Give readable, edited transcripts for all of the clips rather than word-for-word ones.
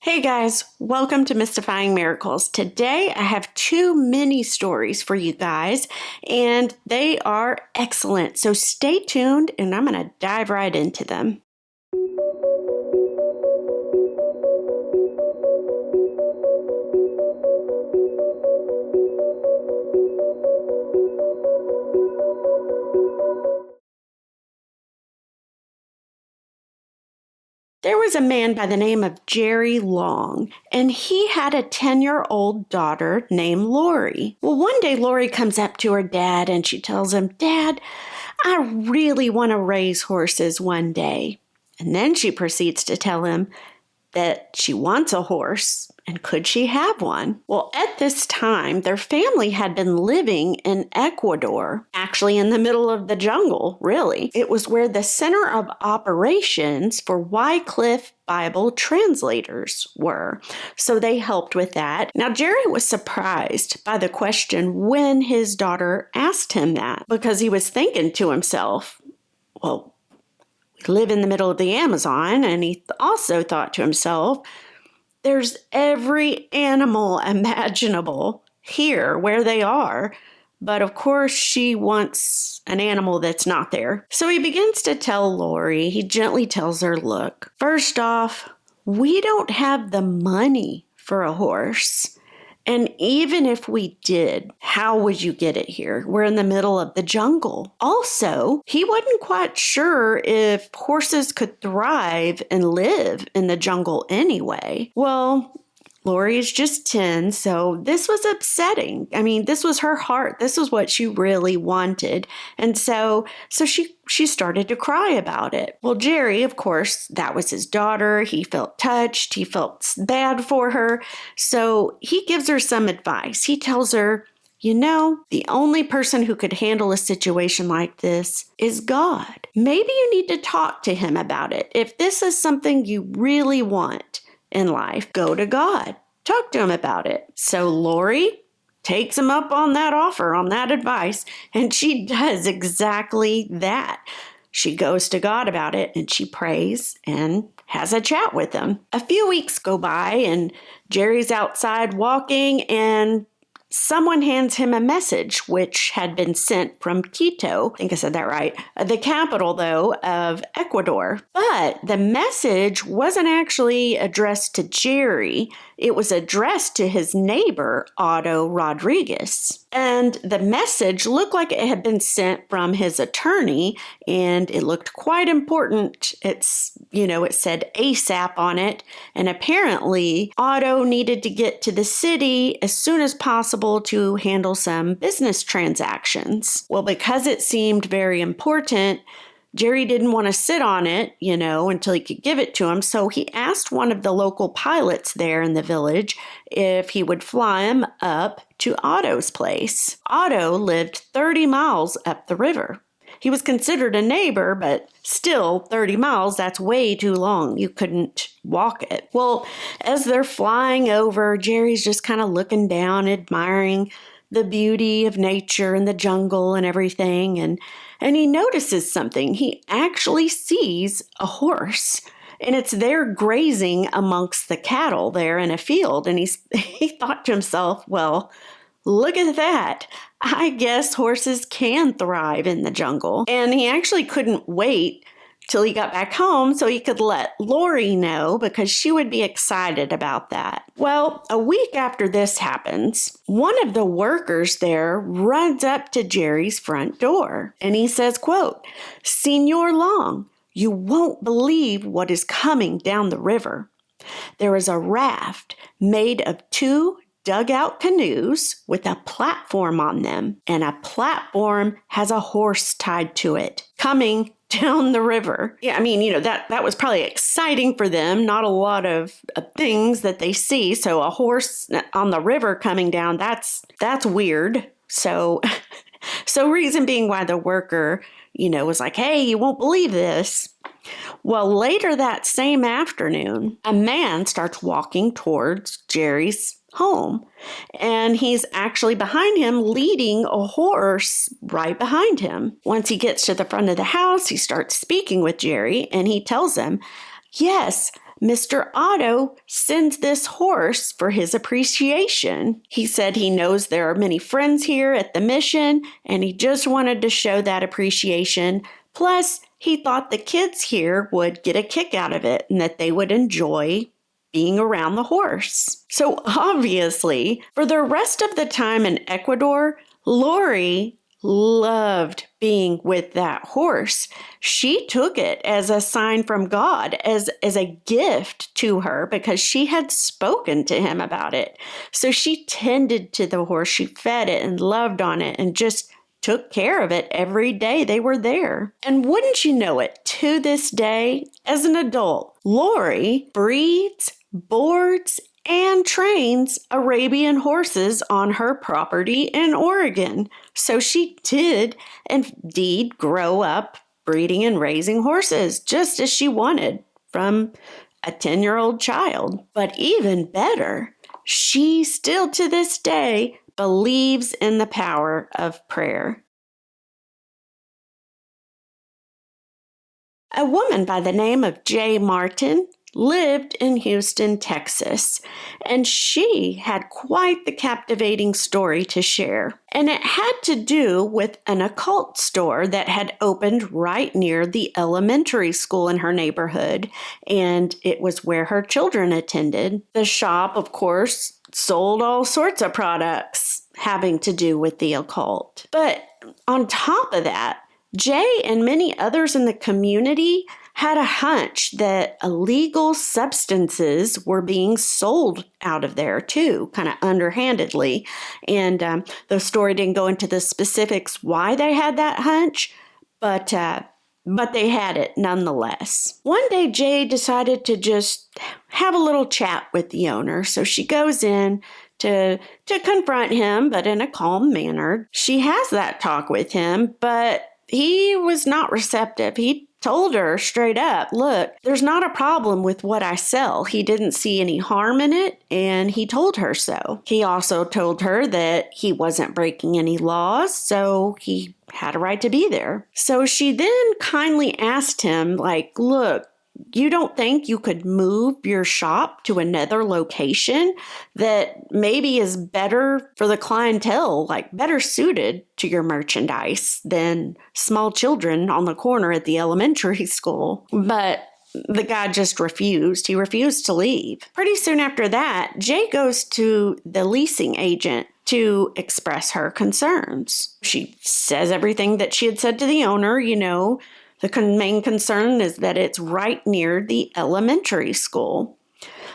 Hey guys, welcome to Mystifying Miracles. Today I have two mini stories for you guys, and they are excellent. So stay tuned, and I'm going to dive right into them. There was a man by the name of Jerry Long, and he had a 10-year-old daughter named Lori. Well, one day Lori comes up to her dad and she tells him, "Dad, I really want to raise horses one day." And then she proceeds to tell him that she wants a horse and could she have one? Well, at this time, their family had been living in Ecuador, actually in the middle of the jungle, really. It was where the center of operations for Wycliffe Bible translators were. So they helped with that. Now, Jerry was surprised by the question when his daughter asked him that, because he was thinking to himself, well, we live in the middle of the Amazon, and he also thought to himself, there's every animal imaginable here where they are, but of course she wants an animal that's not there. So he begins to tell Lori, he gently tells her, look, first off, we don't have the money for a horse. And even if we did, how would you get it here? We're in the middle of the jungle. Also, he wasn't quite sure if horses could thrive and live in the jungle anyway. Well, Lori's just 10, so this was upsetting. I mean, this was her heart. This was what she really wanted. And so she started to cry about it. Well, Jerry, of course, that was his daughter. He felt touched. He felt bad for her. So he gives her some advice. He tells her, you know, the only person who could handle a situation like this is God. Maybe you need to talk to him about it. If this is something you really want in life, go to God. Talk to him about it. So Lori takes him up on that offer, on that advice, and she does exactly that. She goes to God about it, and she prays and has a chat with him. A few weeks go by, and Jerry's outside walking, and someone hands him a message, which had been sent from Quito. I think I said that right. The capital, though, of Ecuador. But the message wasn't actually addressed to Jerry. It was addressed to his neighbor, Otto Rodriguez. And the message looked like it had been sent from his attorney, and it looked quite important. It said ASAP on it. And apparently, Otto needed to get to the city as soon as possible to handle some business transactions. Well, because it seemed very important, Jerry didn't want to sit on it, until he could give it to him. So he asked one of the local pilots there in the village if he would fly him up to Otto's place. Otto lived 30 miles up the river. He was considered a neighbor, but still 30 miles, that's way too long. You couldn't walk it. Well, as they're flying over, Jerry's just kind of looking down, admiring the beauty of nature and the jungle and everything. And he notices something. He actually sees a horse, and it's there grazing amongst the cattle there in a field. And he thought to himself, well, look at that. I guess horses can thrive in the jungle. And he actually couldn't wait till he got back home so he could let Lori know, because she would be excited about that. Well, a week after this happens, one of the workers there runs up to Jerry's front door, and he says, quote, "Senor Long, you won't believe what is coming down the river. There is a raft made of two dugout canoes with a platform on them, and a platform has a horse tied to it, coming down the river." Yeah, I mean, that was probably exciting for them. Not a lot of things that they see. So a horse on the river coming down, that's weird. So reason being why the worker, was like, hey, you won't believe this. Well, later that same afternoon, a man starts walking towards Jerry's home, and he's actually behind him leading a horse right behind him. Once he gets to the front of the house, he starts speaking with Jerry, and he tells him, yes, Mr. Otto sends this horse for his appreciation. He said he knows there are many friends here at the mission, and he just wanted to show that appreciation. Plus, he thought the kids here would get a kick out of it and that they would enjoy being around the horse. So obviously, for the rest of the time in Ecuador, Lori loved being with that horse. She took it as a sign from God, as a gift to her, because she had spoken to him about it. So she tended to the horse, she fed it and loved on it and just took care of it every day they were there. And wouldn't you know it, to this day, as an adult, Lori breeds, boards, and trains Arabian horses on her property in Oregon. So she did indeed grow up breeding and raising horses, just as she wanted from a 10-year-old child. But even better, she still to this day believes in the power of prayer. A woman by the name of J. Martin lived in Houston, Texas, and she had quite the captivating story to share. And it had to do with an occult store that had opened right near the elementary school in her neighborhood, and it was where her children attended. The shop, of course, sold all sorts of products having to do with the occult. But on top of that, Jay and many others in the community had a hunch that illegal substances were being sold out of there too, kind of underhandedly. And the story didn't go into the specifics why they had that hunch, but they had it nonetheless. One day, Jay decided to just have a little chat with the owner. So she goes in to confront him, but in a calm manner. She has that talk with him, but he was not receptive. He told her straight up, look, there's not a problem with what I sell. He didn't see any harm in it, and he told her so. He also told her that he wasn't breaking any laws, so he had a right to be there. So she then kindly asked him, like, look, you don't think you could move your shop to another location that maybe is better for the clientele, like better suited to your merchandise than small children on the corner at the elementary school? But the guy just refused. He refused to leave. Pretty soon after that, Jay goes to the leasing agent to express her concerns. She says everything that she had said to the owner, the main concern is that it's right near the elementary school.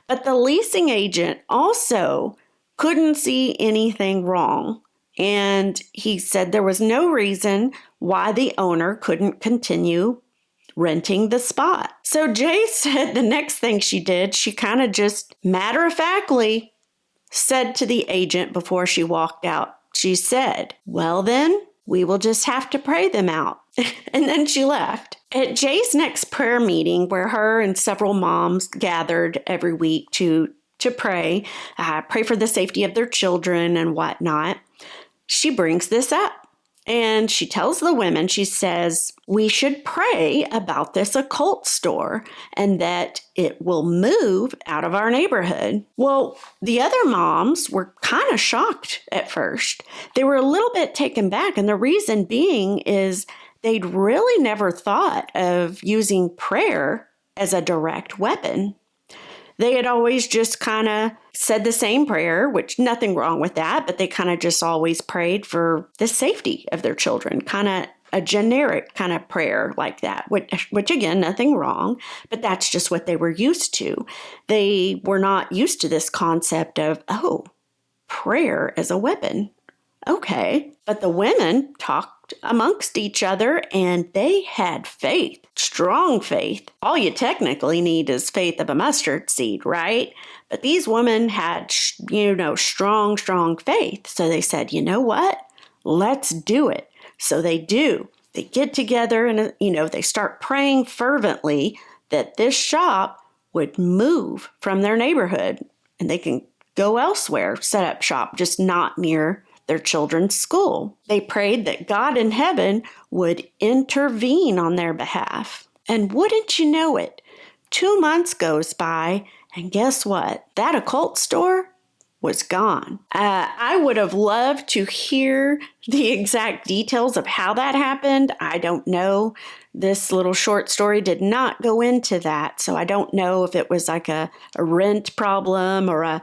But the leasing agent also couldn't see anything wrong. And he said there was no reason why the owner couldn't continue renting the spot. So Jay said the next thing she did, she kind of just matter-of-factly said to the agent before she walked out. She said, well then, we will just have to pray them out. And then she left. At Jay's next prayer meeting, where her and several moms gathered every week to pray for the safety of their children and whatnot, she brings this up. And she tells the women, she says, we should pray about this occult store and that it will move out of our neighborhood. Well, the other moms were kind of shocked at first. They were a little bit taken back. And the reason being is they'd really never thought of using prayer as a direct weapon. They had always just kind of said the same prayer, which nothing wrong with that, but they kind of just always prayed for the safety of their children, kind of a generic kind of prayer like that, which again, nothing wrong, but that's just what they were used to. They were not used to this concept of, prayer as a weapon. Okay, but the women talked amongst each other and they had faith, strong faith. All you technically need is faith of a mustard seed, right? But these women had, strong faith. So they said, you know what? Let's do it. So they do. They get together and, they start praying fervently that this shop would move from their neighborhood and they can go elsewhere, set up shop, just not near their children's school. They prayed that God in heaven would intervene on their behalf. And wouldn't you know it, 2 months goes by, and guess what? That occult store was gone. I would have loved to hear the exact details of how that happened. I don't know. This little short story did not go into that, so I don't know if it was like a rent problem or a...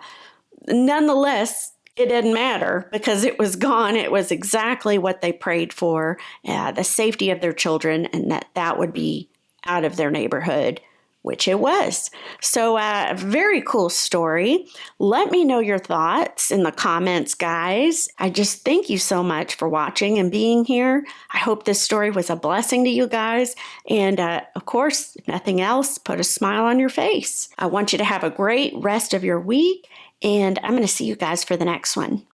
Nonetheless, it didn't matter because it was gone. It was exactly what they prayed for, the safety of their children, and that would be out of their neighborhood, which it was. So very cool story. Let me know your thoughts in the comments, guys. I just thank you so much for watching and being here. I hope this story was a blessing to you guys. And of course, if nothing else, put a smile on your face. I want you to have a great rest of your week, and I'm going to see you guys for the next one.